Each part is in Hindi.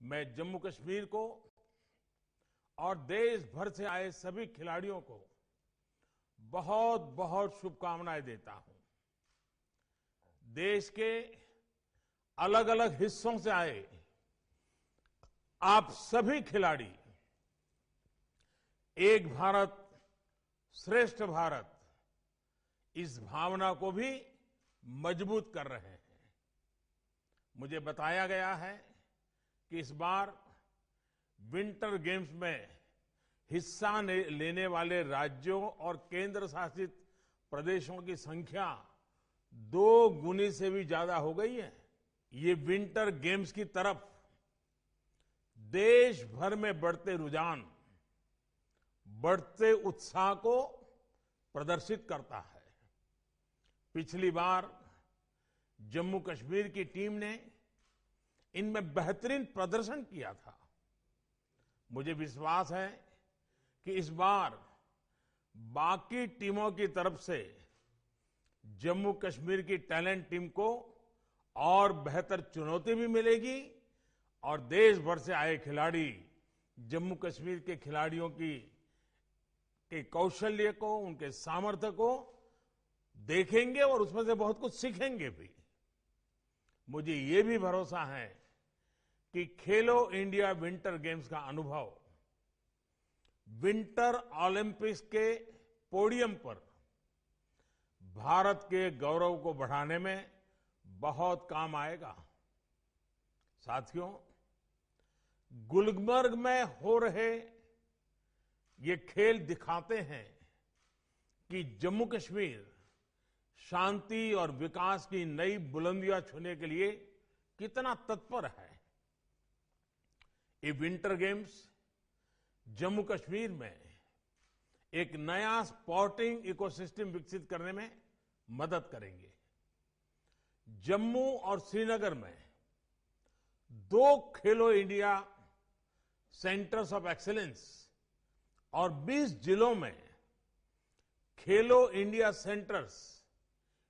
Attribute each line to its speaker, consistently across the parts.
Speaker 1: मैं जम्मू कश्मीर को और देश भर से आए सभी खिलाड़ियों को बहुत बहुत शुभकामनाएं देता हूं। देश के अलग अलग हिस्सों से आए आप सभी खिलाड़ी एक भारत श्रेष्ठ भारत इस भावना को भी मजबूत कर रहे हैं। मुझे बताया गया है कि इस बार विंटर गेम्स में हिस्सा लेने वाले राज्यों और केंद्र शासित प्रदेशों की संख्या 2 गुनी से भी ज्यादा हो गई है। ये विंटर गेम्स की तरफ देश भर में बढ़ते रुझान, बढ़ते उत्साह को प्रदर्शित करता है। पिछली बार जम्मू कश्मीर की टीम ने इनमें बेहतरीन प्रदर्शन किया था। मुझे विश्वास है कि इस बार बाकी टीमों की तरफ से जम्मू कश्मीर की टैलेंट टीम को और बेहतर चुनौती भी मिलेगी और देश भर से आए खिलाड़ी जम्मू कश्मीर के खिलाड़ियों के कौशल्य को, उनके सामर्थ्य को देखेंगे और उसमें से बहुत कुछ सीखेंगे भी। मुझे ये भी भरोसा है कि खेलो इंडिया विंटर गेम्स का अनुभव विंटर ओलंपिक्स के पोडियम पर भारत के गौरव को बढ़ाने में बहुत काम आएगा। साथियों, गुलमर्ग में हो रहे ये खेल दिखाते हैं कि जम्मू कश्मीर शांति और विकास की नई बुलंदियां छूने के लिए कितना तत्पर है। ये विंटर गेम्स जम्मू कश्मीर में एक नया स्पोर्टिंग इकोसिस्टम विकसित करने में मदद करेंगे। जम्मू और श्रीनगर में 2 खेलो इंडिया सेंटर्स ऑफ एक्सीलेंस और 20 जिलों में खेलो इंडिया सेंटर्स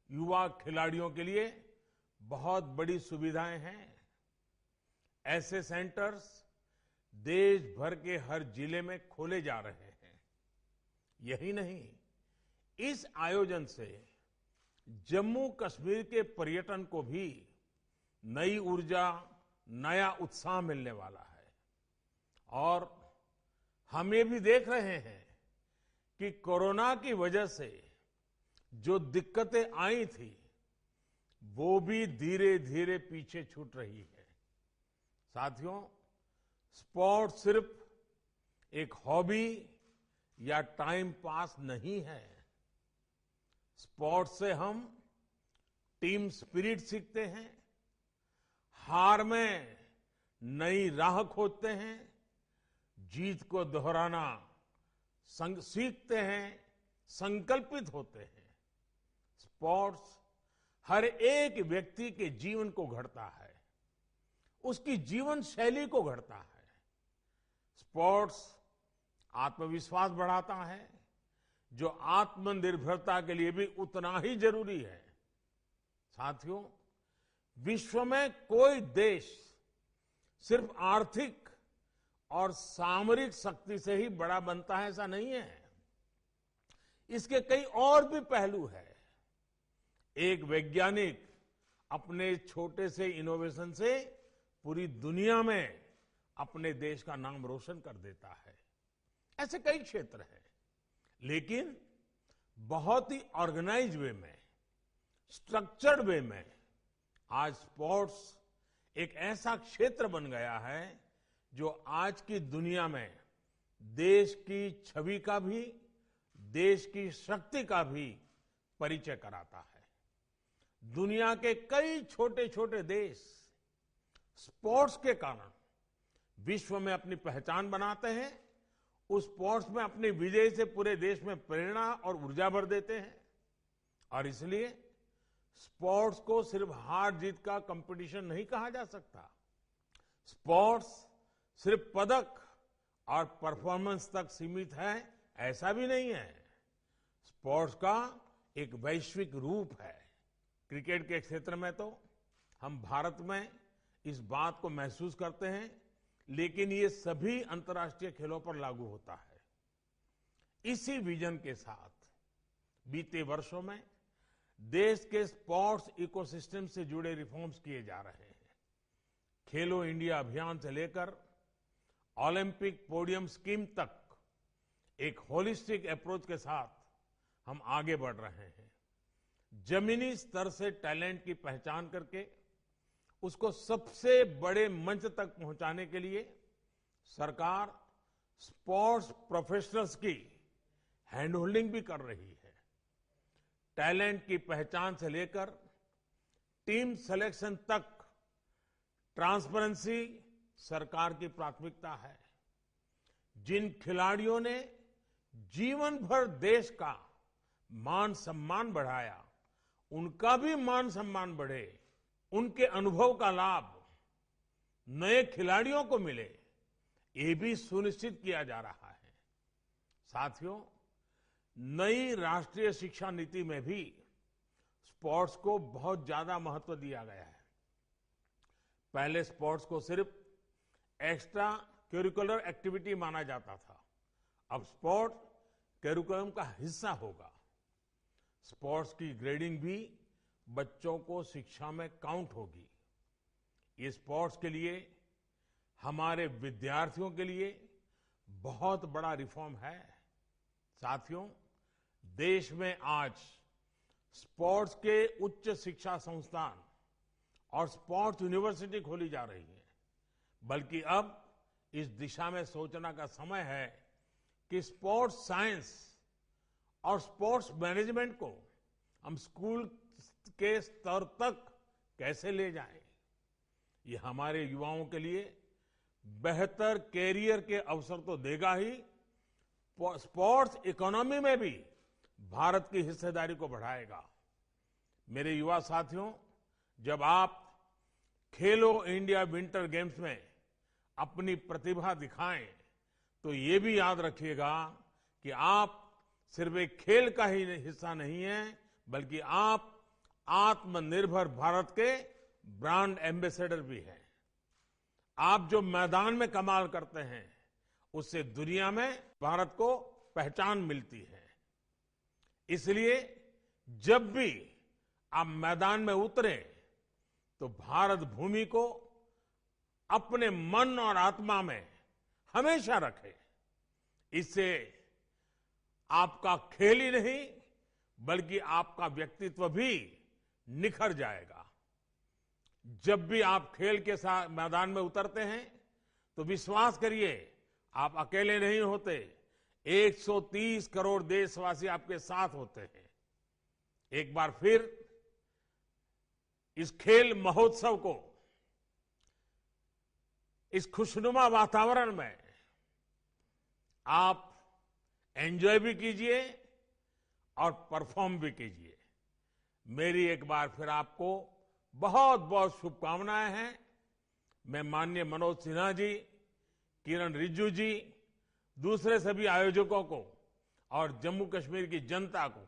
Speaker 1: युवा खिलाड़ियों के लिए बहुत बड़ी सुविधाएं हैं। ऐसे सेंटर्स देश भर के हर जिले में खोले जा रहे हैं। यही नहीं, इस आयोजन से जम्मू कश्मीर के पर्यटन को भी नई ऊर्जा, नया उत्साह मिलने वाला है। और हम ये भी देख रहे हैं कि कोरोना की वजह से जो दिक्कतें आई थी वो भी धीरे धीरे पीछे छूट रही है। साथियों, स्पोर्ट्स सिर्फ एक हॉबी या टाइम पास नहीं है। स्पोर्ट्स से हम टीम स्पिरिट सीखते हैं, हार में नई राह खोजते हैं, जीत को दोहराना सीखते हैं, संकल्पित होते हैं। स्पोर्ट्स हर एक व्यक्ति के जीवन को गढ़ता है, उसकी जीवन शैली को गढ़ता है। स्पोर्ट्स आत्मविश्वास बढ़ाता है, जो आत्मनिर्भरता के लिए भी उतना ही जरूरी है। साथियों, विश्व में कोई देश सिर्फ आर्थिक और सामरिक शक्ति से ही बड़ा बनता है ऐसा नहीं है। इसके कई और भी पहलू है। एक वैज्ञानिक अपने छोटे से इनोवेशन से पूरी दुनिया में अपने देश का नाम रोशन कर देता है। ऐसे कई क्षेत्र हैं, लेकिन बहुत ही ऑर्गेनाइज्ड वे में, स्ट्रक्चर्ड वे में आज स्पोर्ट्स एक ऐसा क्षेत्र बन गया है जो आज की दुनिया में देश की छवि का भी, देश की शक्ति का भी परिचय कराता है। दुनिया के कई छोटे छोटे देश स्पोर्ट्स के कारण विश्व में अपनी पहचान बनाते हैं। उस स्पोर्ट्स में अपनी विजय से पूरे देश में प्रेरणा और ऊर्जा भर देते हैं। और इसलिए स्पोर्ट्स को सिर्फ हार जीत का कंपटीशन नहीं कहा जा सकता। स्पोर्ट्स सिर्फ पदक और परफॉर्मेंस तक सीमित है ऐसा भी नहीं है। स्पोर्ट्स का एक वैश्विक रूप है। क्रिकेट के क्षेत्र में तो हम भारत में इस बात को महसूस करते हैं लेकिन ये सभी अंतर्राष्ट्रीय खेलों पर लागू होता है। इसी विजन के साथ बीते वर्षों में देश के स्पोर्ट्स इकोसिस्टम से जुड़े रिफॉर्म्स किए जा रहे हैं। खेलो इंडिया अभियान से लेकर ओलंपिक पोडियम स्कीम तक एक होलिस्टिक अप्रोच के साथ हम आगे बढ़ रहे हैं। जमीनी स्तर से टैलेंट की पहचान करके उसको सबसे बड़े मंच तक पहुंचाने के लिए सरकार स्पोर्ट्स प्रोफेशनल्स की हैंड होल्डिंग भी कर रही है। टैलेंट की पहचान से लेकर टीम सिलेक्शन तक ट्रांसपेरेंसी सरकार की प्राथमिकता है। जिन खिलाड़ियों ने जीवन भर देश का मान सम्मान बढ़ाया, उनका भी मान सम्मान बढ़े, उनके अनुभव का लाभ नए खिलाड़ियों को मिले, ये भी सुनिश्चित किया जा रहा है। साथियों, नई राष्ट्रीय शिक्षा नीति में भी स्पोर्ट्स को बहुत ज्यादा महत्व दिया गया है। पहले स्पोर्ट्स को सिर्फ एक्स्ट्रा करिकुलर एक्टिविटी माना जाता था, अब स्पोर्ट्स करिकुलम का हिस्सा होगा। स्पोर्ट्स की ग्रेडिंग भी बच्चों को शिक्षा में काउंट होगी। ये स्पोर्ट्स के लिए, हमारे विद्यार्थियों के लिए बहुत बड़ा रिफॉर्म है। साथियों, देश में आज स्पोर्ट्स के उच्च शिक्षा संस्थान और स्पोर्ट्स यूनिवर्सिटी खोली जा रही है। बल्कि अब इस दिशा में सोचने का समय है कि स्पोर्ट्स साइंस और स्पोर्ट्स मैनेजमेंट को हम स्कूल के स्तर तक कैसे ले जाएं। ये हमारे युवाओं के लिए बेहतर कैरियर के अवसर तो देगा ही, स्पोर्ट्स इकोनॉमी में भी भारत की हिस्सेदारी को बढ़ाएगा। मेरे युवा साथियों, जब आप खेलो इंडिया विंटर गेम्स में अपनी प्रतिभा दिखाएं, तो ये भी याद रखिएगा कि आप सिर्फ एक खेल का ही हिस्सा नहीं है, बल्कि आप आत्मनिर्भर भारत के ब्रांड एम्बेसडर भी हैं। आप जो मैदान में कमाल करते हैं, उससे दुनिया में भारत को पहचान मिलती है। इसलिए जब भी आप मैदान में उतरें, तो भारत भूमि को अपने मन और आत्मा में हमेशा रखें। इससे आपका खेल ही नहीं, बल्कि आपका व्यक्तित्व भी निखर जाएगा। जब भी आप खेल के साथ मैदान में उतरते हैं, तो विश्वास करिए, आप अकेले नहीं होते। 130 करोड़ देशवासी आपके साथ होते हैं। एक बार फिर इस खेल महोत्सव को, इस खुशनुमा वातावरण में आप एंजॉय भी कीजिए और परफॉर्म भी कीजिए। मेरी एक बार फिर आपको बहुत बहुत शुभकामनाएं हैं। मैं माननीय मनोज सिन्हा जी, किरण रिजिजू जी, दूसरे सभी आयोजकों को और जम्मू कश्मीर की जनता को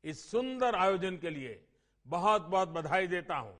Speaker 1: इस सुंदर आयोजन के लिए बहुत बहुत बधाई देता हूं।